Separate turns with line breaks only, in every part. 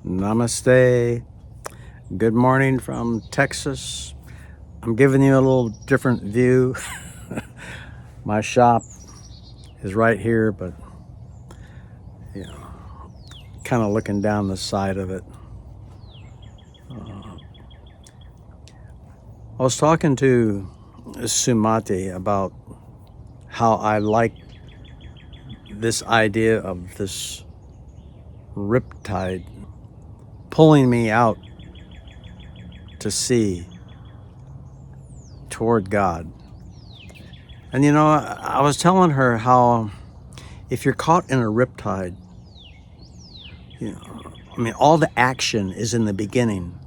Namaste. Good morning from Texas. I'm giving you a little different view. My shop is right here, but kind of looking down the side of it. I was talking to Sumati about how I like this idea of this riptide pulling me out to sea toward God. And I was telling her how if you're caught in a riptide, all the action is in the beginning.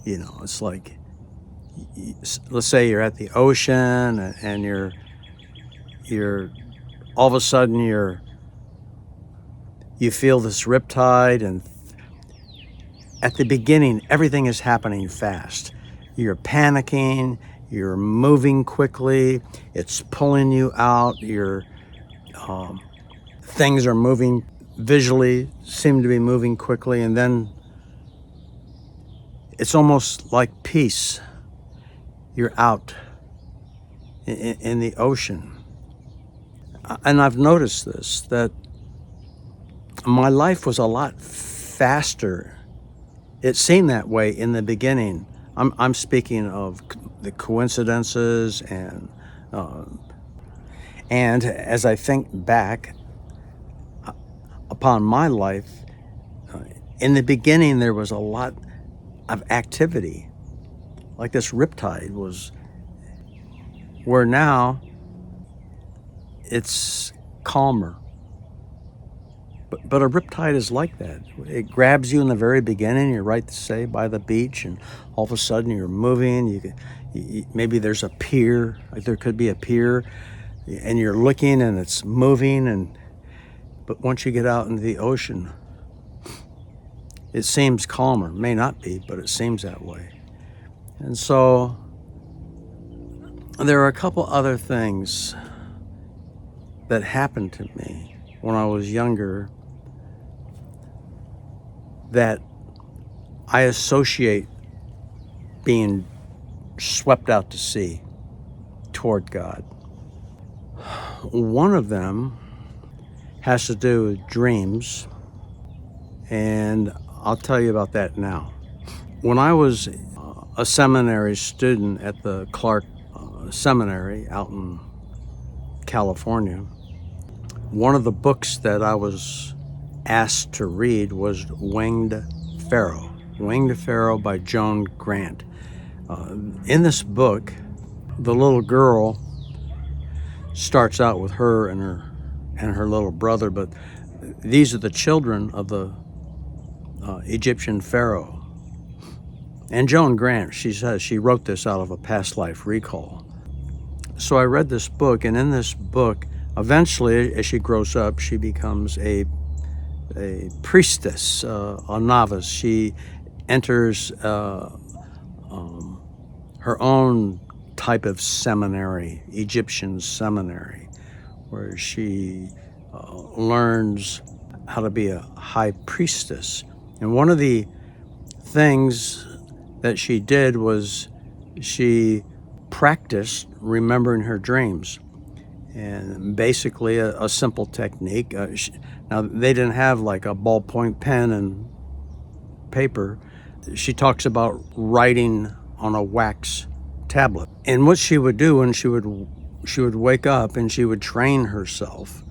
It's like, let's say you're at the ocean and you're all of a sudden you feel this riptide, and at the beginning everything is happening fast. You're panicking, you're moving quickly, it's pulling you out, things are moving visually, seem to be moving quickly, and then it's almost like peace. You're out in the ocean. And I've noticed this, that my life was a lot faster. It seemed that way in the beginning. I'm speaking of the coincidences and as I think back upon my life, in the beginning there was a lot of activity, like this riptide was, where now it's calmer. But a riptide is like that. It grabs you in the very beginning. You're right to say by the beach, and all of a sudden you're moving. Maybe there's a pier, like there could be a pier, and you're looking and it's moving. But once you get out into the ocean, it seems calmer. May not be, but it seems that way. And so there are a couple other things that happened to me when I was younger that I associate being swept out to sea toward God. One of them has to do with dreams, and I'll tell you about that now. When I was a seminary student at the Clark Seminary out in California, one of the books that I was asked to read was Winged Pharaoh. Winged Pharaoh by Joan Grant. In this book, the little girl starts out with her and her little brother, but these are the children of the Egyptian pharaoh. And Joan Grant, she says she wrote this out of a past life recall. So I read this book, and in this book, eventually, as she grows up, she becomes a priestess, a novice. She enters her own type of seminary, Egyptian seminary, where she learns how to be a high priestess. And one of the things that she did was she practiced remembering her dreams. And basically a simple technique. Now, they didn't have like a ballpoint pen and paper. She talks about writing on a wax tablet. And what she would do when she would wake up and she would train herself.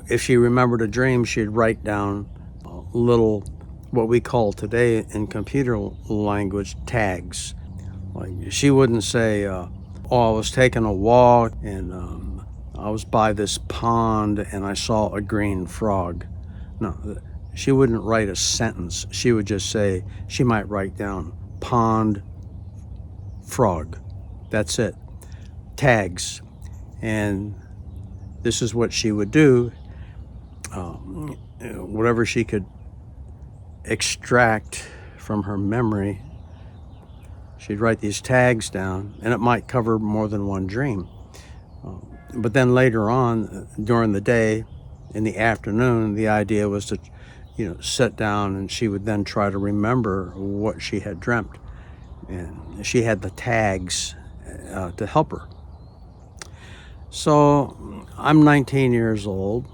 If she remembered a dream, she'd write down little, what we call today in computer language, tags. Like, she wouldn't say, I was taking a walk and I was by this pond and I saw a green frog. No, she wouldn't write a sentence. She would just say, she might write down pond, frog. That's it. Tags. And this is what she would do. Whatever she could extract from her memory, she'd write these tags down, and it might cover more than one dream. But then later on, during the day, in the afternoon, the idea was to sit down, and she would then try to remember what she had dreamt. And she had the tags to help her. So I'm 19 years old,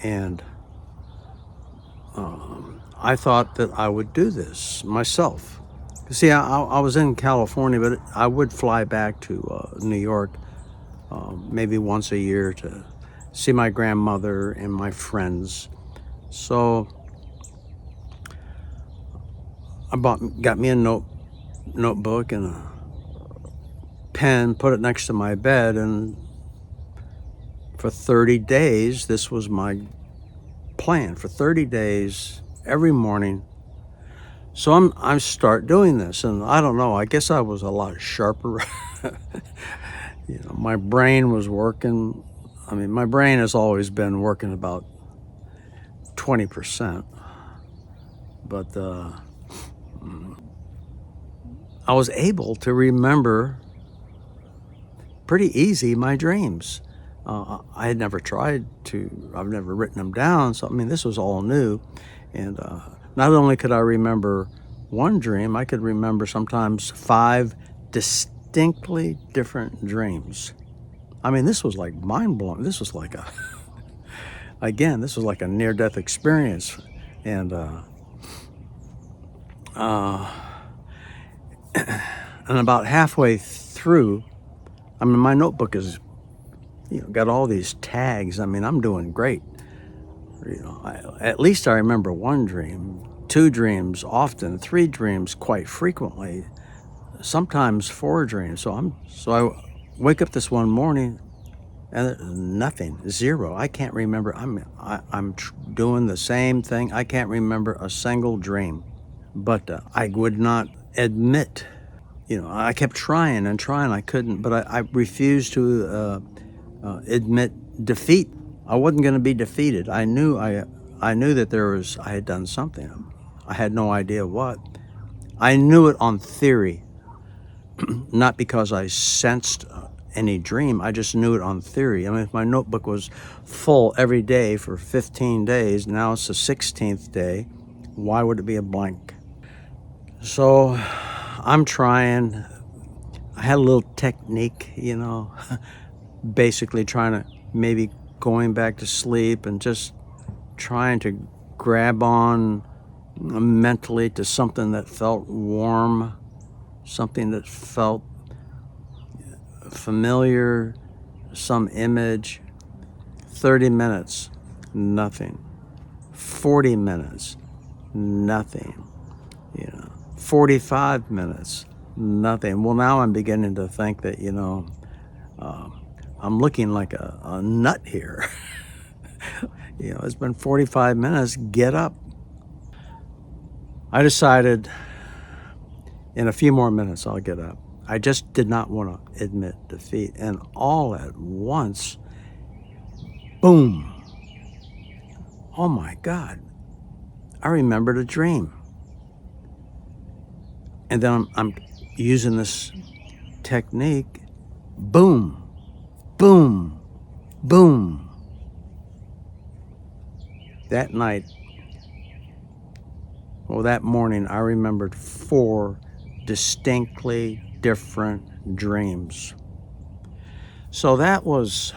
and I thought that I would do this myself. See, I was in California, but I would fly back to New York maybe once a year to see my grandmother and my friends. So got me a notebook and a pen, put it next to my bed, and for 30 days, this was my plan. For 30 days, every morning. So I start doing this, and I don't know, I guess I was a lot sharper. My brain was working. I mean, my brain has always been working about 20%, but I was able to remember pretty easy my dreams. I had never I've never written them down, so I mean, this was all new. And not only could I remember one dream, I could remember sometimes 5 distinctly different dreams. I mean, this was like mind-blowing. This was like again, this was like a near-death experience. And and about halfway through, I mean, my notebook is, got all these tags. I mean, I'm doing great. At least I remember 1 dream, 2 dreams often, 3 dreams quite frequently, sometimes 4 dreams. So I wake up this one morning and nothing, 0. I can't remember. I'm doing the same thing. I can't remember a single dream, but I would not admit. I kept trying and trying. I couldn't, but I refused to admit defeat. I wasn't going to be defeated. I knew that I had done something. I had no idea what. I knew it on theory, not because I sensed any dream. I just knew it on theory. I mean, if my notebook was full every day for 15 days, now it's the 16th day, why would it be a blank? So I'm trying. I had a little technique, basically trying to maybe going back to sleep and just trying to grab on mentally to something that felt warm, something that felt familiar, some image. 30 minutes, nothing. 40 minutes, nothing. 45 minutes, nothing. Well, now I'm beginning to think that, I'm looking like a nut here. It's been 45 minutes, get up. I decided in a few more minutes I'll get up. I just did not want to admit defeat. And all at once, boom. Oh my God, I remembered a dream. And then I'm using this technique, boom, boom, boom. That morning, I remembered 4 distinctly different dreams. So that was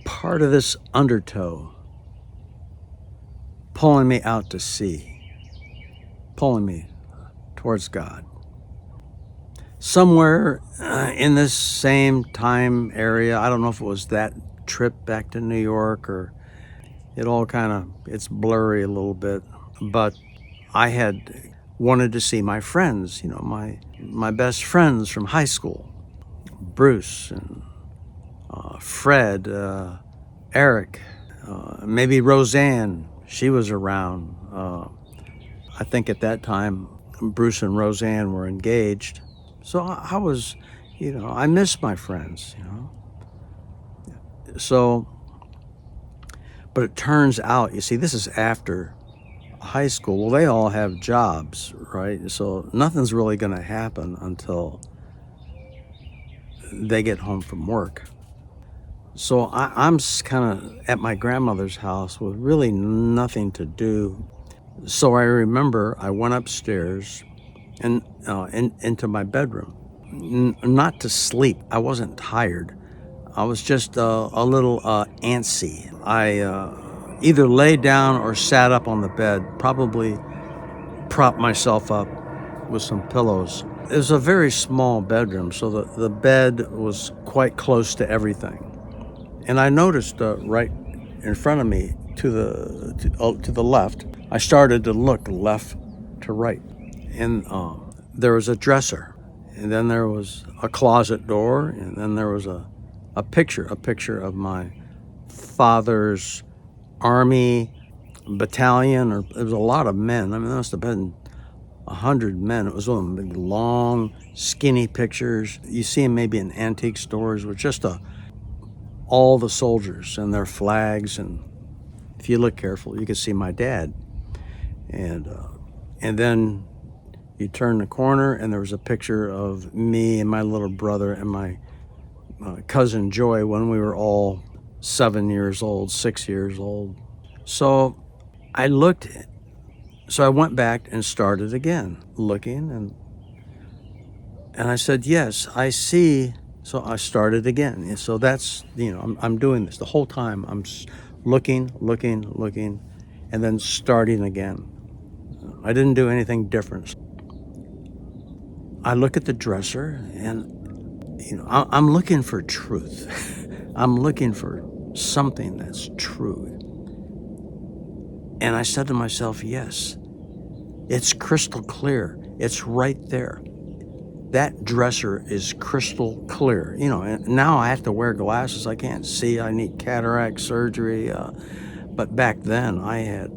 part of this undertow, pulling me out to sea, pulling me towards God. Somewhere in this same time area, I don't know if it was that trip back to New York or it's blurry a little bit, but I had wanted to see my friends, my best friends from high school, Bruce and Fred, Eric, maybe Roseanne, she was around. I think at that time, Bruce and Roseanne were engaged. So I was, I miss my friends, So, but it turns out, you see, this is after high school. Well, they all have jobs, right? So nothing's really going to happen until they get home from work. So I'm kind of at my grandmother's house with really nothing to do. So I remember I went upstairs and into my bedroom, not to sleep. I wasn't tired. I was just a little antsy. I either lay down or sat up on the bed, probably propped myself up with some pillows. It was a very small bedroom, so the bed was quite close to everything. And I noticed right in front of me to the left, I started to look left to right. And there was a dresser, and then there was a closet door, and then there was a picture of my father's army battalion, or it was a lot of men. I mean, there must have been 100 men. It was one of them big, long, skinny pictures. You see them maybe in antique stores with just all the soldiers and their flags. And if you look careful, you can see my dad. And then you turn the corner, and there was a picture of me and my little brother and my cousin Joy when we were all 7 years old, 6 years old. So I looked. So I went back and started again, looking, and I said, yes, I see. So I started again. And so that's, I'm doing this the whole time. I'm looking, and then starting again. I didn't do anything different. I look at the dresser, and, I'm looking for truth. I'm looking for something that's true. And I said to myself, yes, it's crystal clear. It's right there. That dresser is crystal clear. And now I have to wear glasses. I can't see. I need cataract surgery. But back then I had,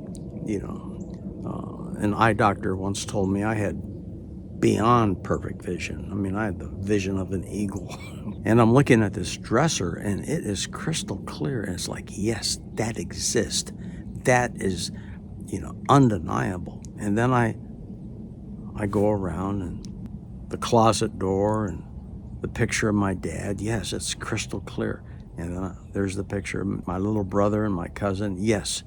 an eye doctor once told me I had beyond perfect vision. I mean, I had the vision of an eagle. And I'm looking at this dresser, and it is crystal clear. And it's like, yes, that exists. That is, undeniable. And then I go around, and the closet door and the picture of my dad. Yes, it's crystal clear. And then there's the picture of my little brother and my cousin. Yes,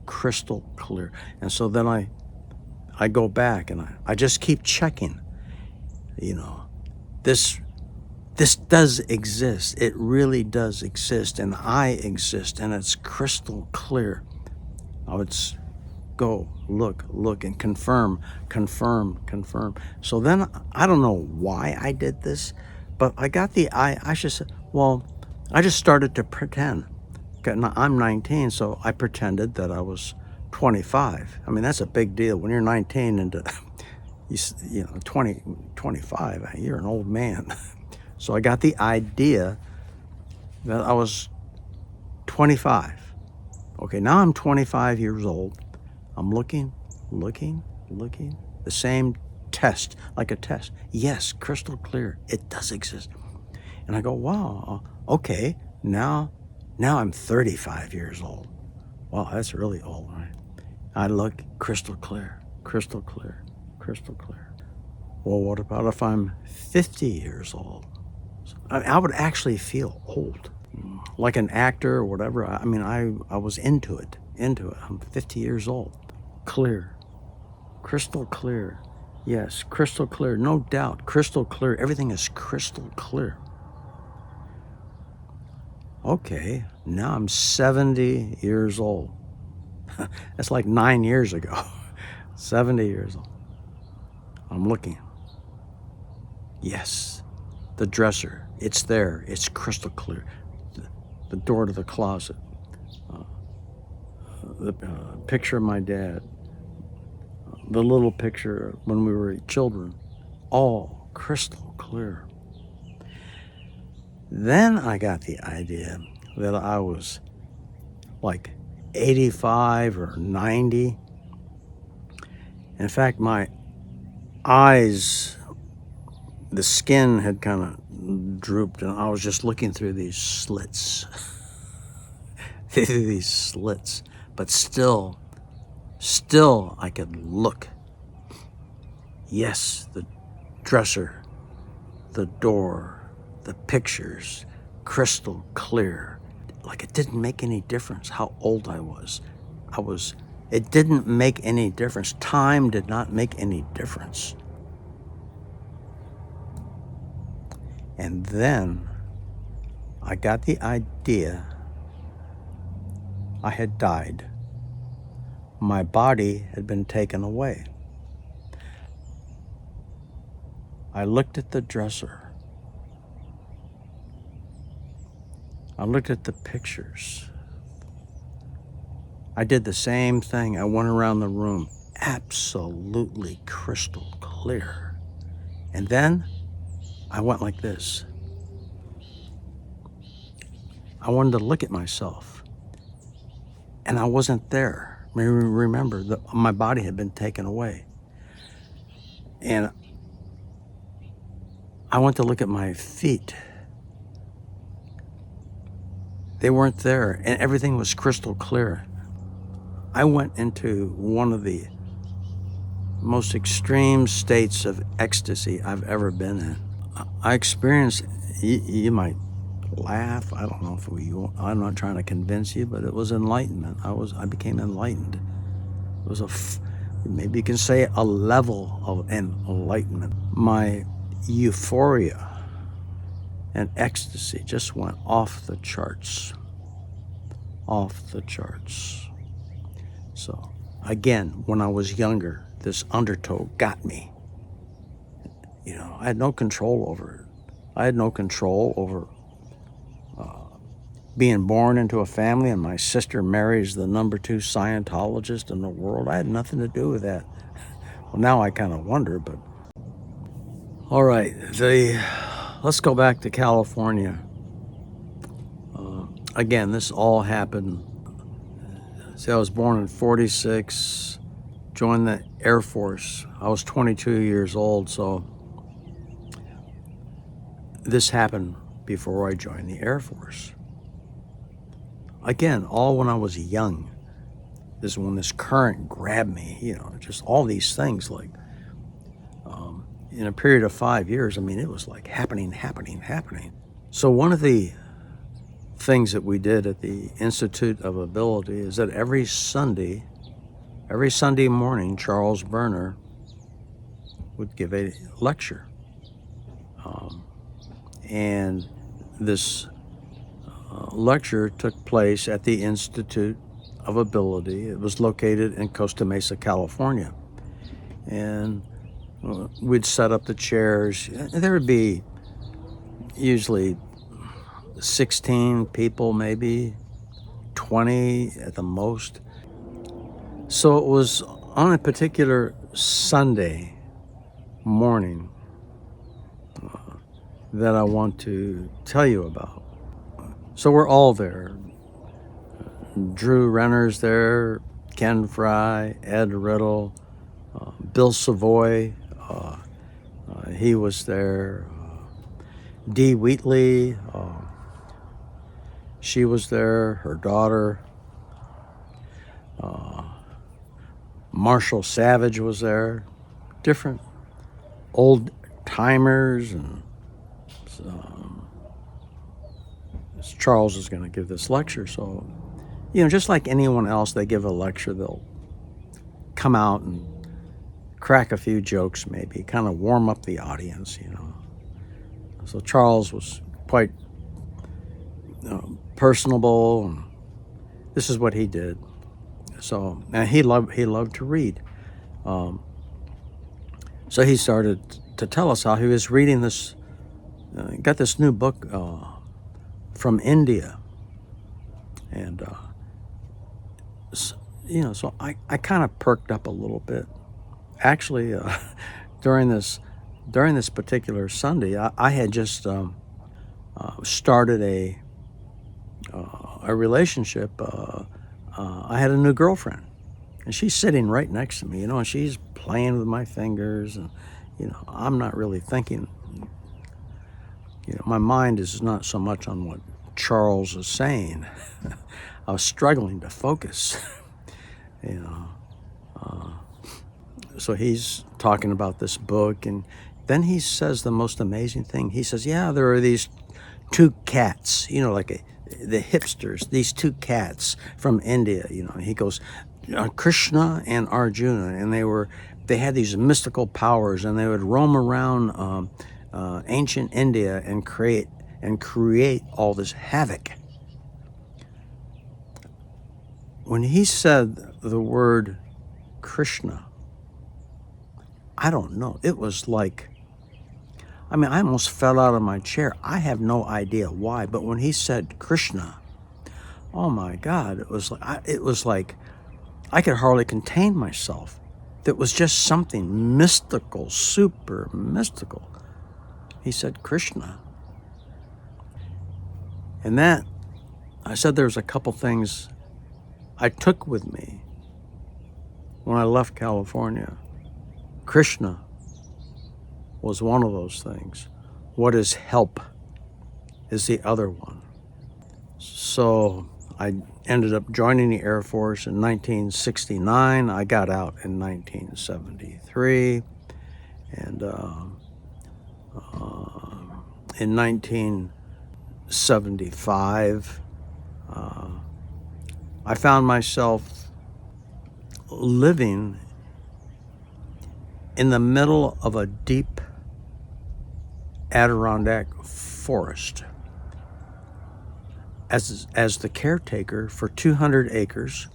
crystal clear. And so then I go back, and I just keep checking. This does exist. It really does exist, and I exist, and it's crystal clear. I would go, look, and confirm. So then I don't know why I did this, but I got I just said, well, I just started to pretend. I'm 19, so I pretended that I was 25. I mean, that's a big deal when you're 19 and 25, you're an old man. So I got the idea that I was 25. Okay, now I'm 25 years old. I'm looking, the same test, like a test. Yes, crystal clear, it does exist. And I go, wow, okay, now I'm 35 years old. Wow, that's really old, right? I look, crystal clear. Well, what about if I'm 50 years old? I would actually feel old, like an actor or whatever. I mean, I was into it. I'm 50 years old. Clear, crystal clear. Yes, crystal clear, no doubt, crystal clear. Everything is crystal clear. Okay, now I'm 70 years old. That's like 9 years ago. 70 years old. I'm looking. Yes, the dresser, it's there. It's crystal clear. The door to the closet. The picture of my dad. The little picture when we were children. All crystal clear. Then I got the idea that I was like 85 or 90. In fact, my eyes, the skin had kind of drooped, and I was just looking through these slits. But still I could look. Yes, the dresser, the door, the pictures, crystal clear. Like it didn't make any difference how old I was. It didn't make any difference. Time did not make any difference. And then I got the idea I had died. My body had been taken away. I looked at the dresser. I looked at the pictures. I did the same thing. I went around the room, absolutely crystal clear. And then I went like this. I wanted to look at myself, and I wasn't there. Remember, my body had been taken away. And I went to look at my feet. They weren't there, and everything was crystal clear. I went into one of the most extreme states of ecstasy I've ever been in. I experienced, you might laugh, I don't know if I'm not trying to convince you, but it was enlightenment. I became enlightened. It was maybe you can say a level of enlightenment. My euphoria and ecstasy just went off the charts. Off the charts. So again, when I was younger, this undertow got me. You know, I had no control over it. I had no control over being born into a family, and my sister marries the number 2 Scientologist in the world. I had nothing to do with that. Well, now I kind of wonder, but all right. Let's go back to California. Again, this all happened. See, I was born in 46, joined the Air Force. I was 22 years old, so this happened before I joined the Air Force. Again, all when I was young. This is when this current grabbed me, you know, just all these things like in a period of 5 years. I mean, it was like happening. So one of the things that we did at the Institute of Ability is that every Sunday morning, Charles Berner would give a lecture. And this lecture took place at the Institute of Ability. It was located in Costa Mesa, California. And we'd set up the chairs. There would be usually 16 people, maybe 20 at the most. So it was on a particular Sunday morning that I want to tell you about. So we're all there. Drew Renner's there, Ken Fry, Ed Riddle, Bill Savoy, he was there, Dee Wheatley, she was there, her daughter, Marshall Savage was there, different old timers, and Charles is going to give this lecture. So, you know, just like anyone else, they give a lecture, they'll come out and crack a few jokes, maybe kind of warm up the audience, you know. So Charles was quite personable, and this is what he did. So, and he loved to read. So he started to tell us how he was reading this, got this new book from India. And, you know, so I kind of perked up a little bit. Actually, during this particular Sunday, I had just started a relationship. I had a new girlfriend, and she's sitting right next to me, you know, and she's playing with my fingers, and, you know, I'm not really thinking, you know, my mind is not so much on what Charles is saying. I was struggling to focus, you know. So he's talking about this book, and then he says the most amazing thing. He says, yeah, there are these two cats, like the hipsters, these two cats from India, he goes, Krishna and Arjuna, and they had these mystical powers, and they would roam around ancient India and create all this havoc. When he said the word Krishna, I don't know, it was like, I almost fell out of my chair. I have no idea why, but when he said Krishna, oh my God, it was like I could hardly contain myself. It was just something mystical, super mystical. He said Krishna. And that, I said there's a couple things I took with me when I left California. Krishna was one of those things. What is help is the other one. So I ended up joining the Air Force in 1969. I got out in 1973. And in 1975, I found myself living in the middle of a deep Adirondack forest as the caretaker for 200 acres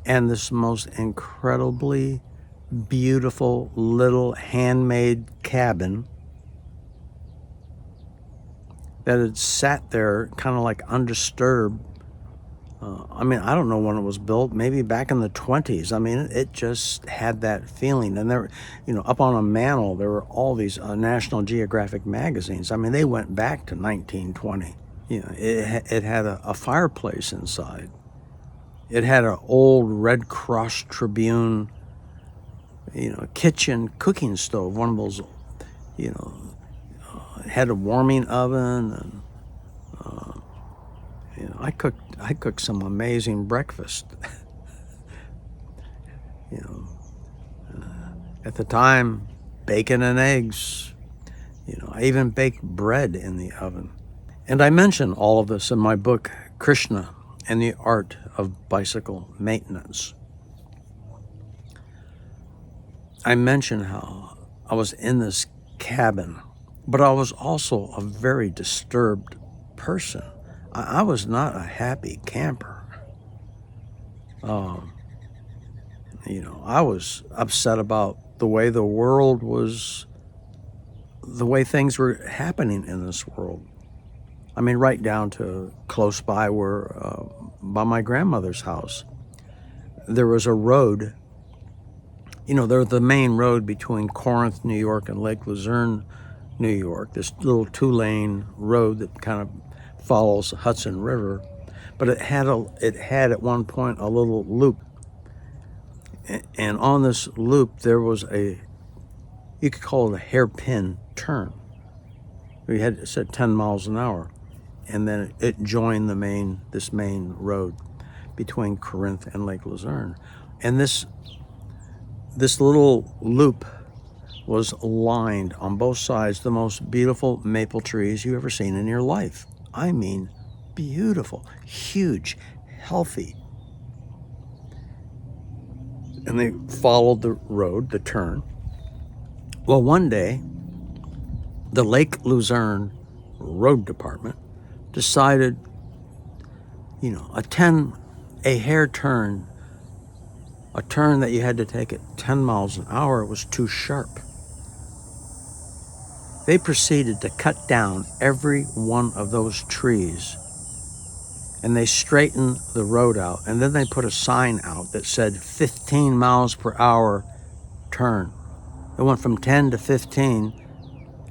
and this most incredibly beautiful little handmade cabin that had sat there kind of like undisturbed. I don't know when it was built, maybe back in the 20s. It just had that feeling. And there, up on a mantle, there were all these National Geographic magazines. They went back to 1920. It had a fireplace inside. It had an old Red Cross Tribune, kitchen cooking stove, one of those, it had a warming oven, and I cooked some amazing breakfast. At the time, bacon and eggs. I even baked bread in the oven. And I mention all of this in my book, Krishna and the Art of Bicycle Maintenance. I mention how I was in this cabin, but I was also a very disturbed person. I was not a happy camper. I was upset about the way the way things were happening in this world. Right down to close by by my grandmother's house, there was a road. There was the main road between Corinth, New York, and Lake Luzerne, New York. This little 2-lane road that kind of follows the Hudson River, but it had at one point a little loop, and on this loop there was you could call it a hairpin turn. It said 10 miles an hour, and then it joined this main road between Corinth and Lake Luzerne, and this little loop was lined on both sides the most beautiful maple trees you've ever seen in your life. Beautiful, huge, healthy. And they followed the road, the turn. Well, one day, the Lake Luzerne Road Department decided, a hair turn, a turn that you had to take at 10 miles an hour was too sharp. They proceeded to cut down every one of those trees, and they straightened the road out, and then they put a sign out that said 15 miles per hour turn. It went from 10 to 15,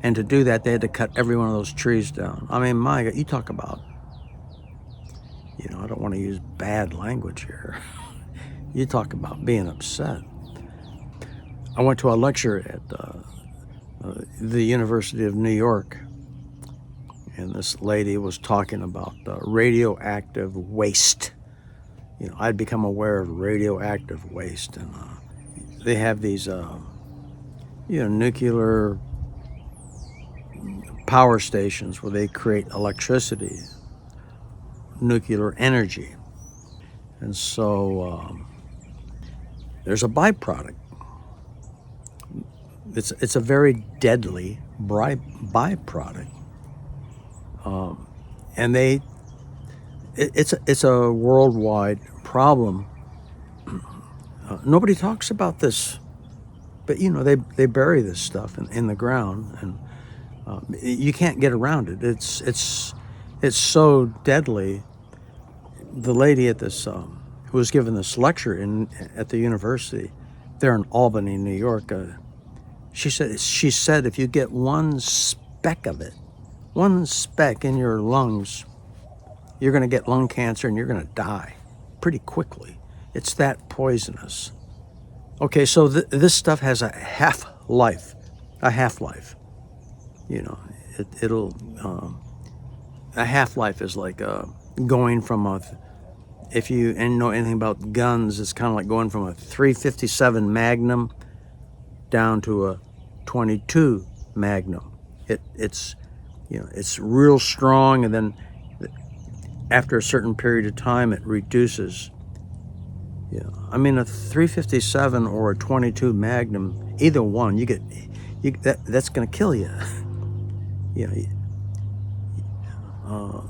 and to do that, they had to cut every one of those trees down. My God, you talk about, I don't want to use bad language here. You talk about being upset. I went to a lecture at the University of New York, and this lady was talking about radioactive waste. I'd become aware of radioactive waste, and they have these, nuclear power stations where they create electricity, nuclear energy. And so there's a byproduct. It's a very deadly byproduct. And it's a worldwide problem. Nobody talks about this, but they bury this stuff in the ground, and you can't get around it. It's so deadly. The lady at this who was giving this lecture at the university there in Albany, New York, she said if you get one speck of it, one speck in your lungs, you're going to get lung cancer and you're going to die pretty quickly. It's that poisonous. Okay, so this stuff has a half-life. It'll a half-life is like going from if you know anything about guns, it's kind of like going from a .357 Magnum down to a .22 Magnum. It's real strong, and then after a certain period of time it reduces. I mean, a .357 or a .22 Magnum, either one, that's going to kill you.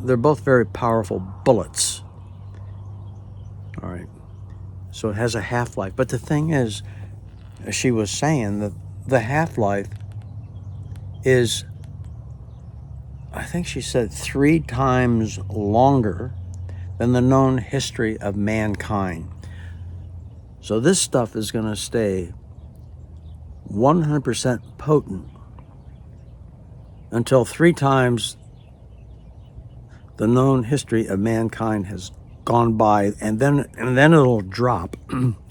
They're both very powerful bullets. All right, so it has a half-life. But the thing is, she was saying that the half-life is, I think she said, 3 times longer than the known history of mankind. So this stuff is going to stay 100% potent until 3 times the known history of mankind has gone by, and then it'll drop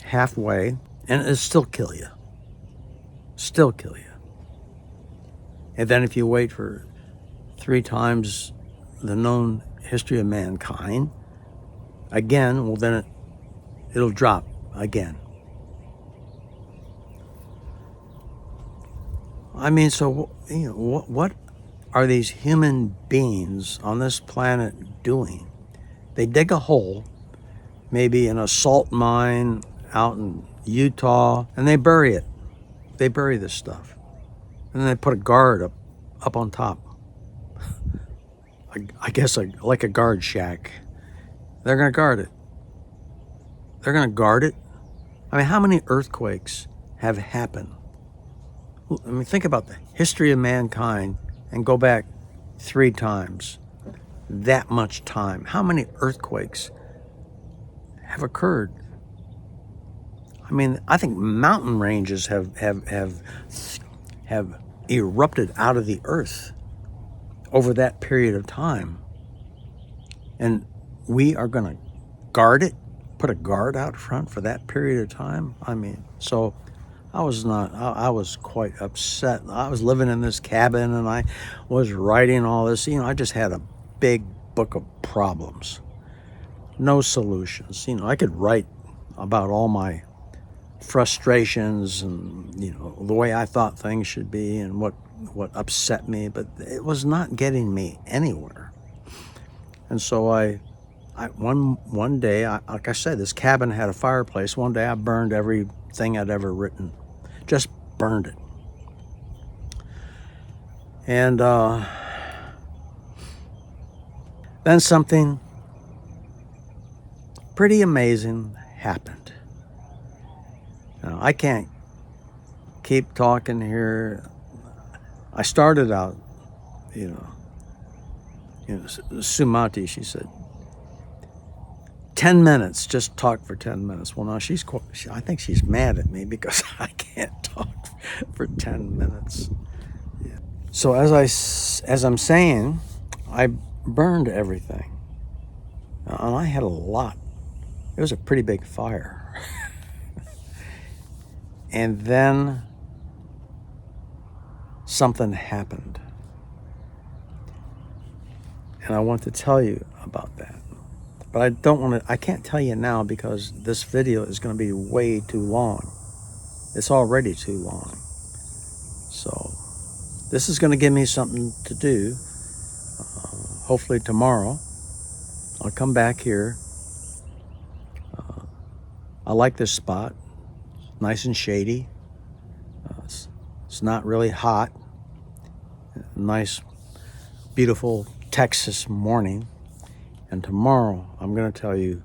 halfway, and it'll still kill you. And then if you wait for 3 times the known history of mankind again, well, then it'll drop again. I mean, so what are these human beings on this planet doing? They dig a hole, maybe in a salt mine out in Utah, and they bury it. They bury this stuff, and then they put a guard up on top. I guess like a guard shack. They're gonna guard it. I mean, how many earthquakes have happened? I mean, think about the history of mankind and go back 3 times. That much time. How many earthquakes have occurred? I mean, I think mountain ranges have erupted out of the earth over that period of time. And we are going to guard it, put a guard out front for that period of time. I mean, so I was quite upset. I was living in this cabin and I was writing all this. I just had a big book of problems, no solutions. I could write about all my frustrations and the way I thought things should be and what upset me, but it was not getting me anywhere. And so I one day, like I said, this cabin had a fireplace. One day I burned everything I'd ever written, just burned it. And then something pretty amazing happened. Now, I can't keep talking here. I started out, Sumati, she said, 10 minutes, just talk for 10 minutes. Well, now I think she's mad at me because I can't talk for 10 minutes. Yeah. So as I'm saying, I burned everything. And I had a lot. It was a pretty big fire. And then something happened. And I want to tell you about that. But I can't tell you now because this video is going to be way too long. It's already too long. So this is going to give me something to do. Hopefully tomorrow I'll come back here. I like this spot. It's nice and shady. It's not really hot. Nice, beautiful Texas morning. And tomorrow I'm going to tell you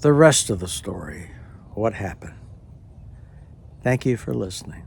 the rest of the story, what happened. Thank you for listening.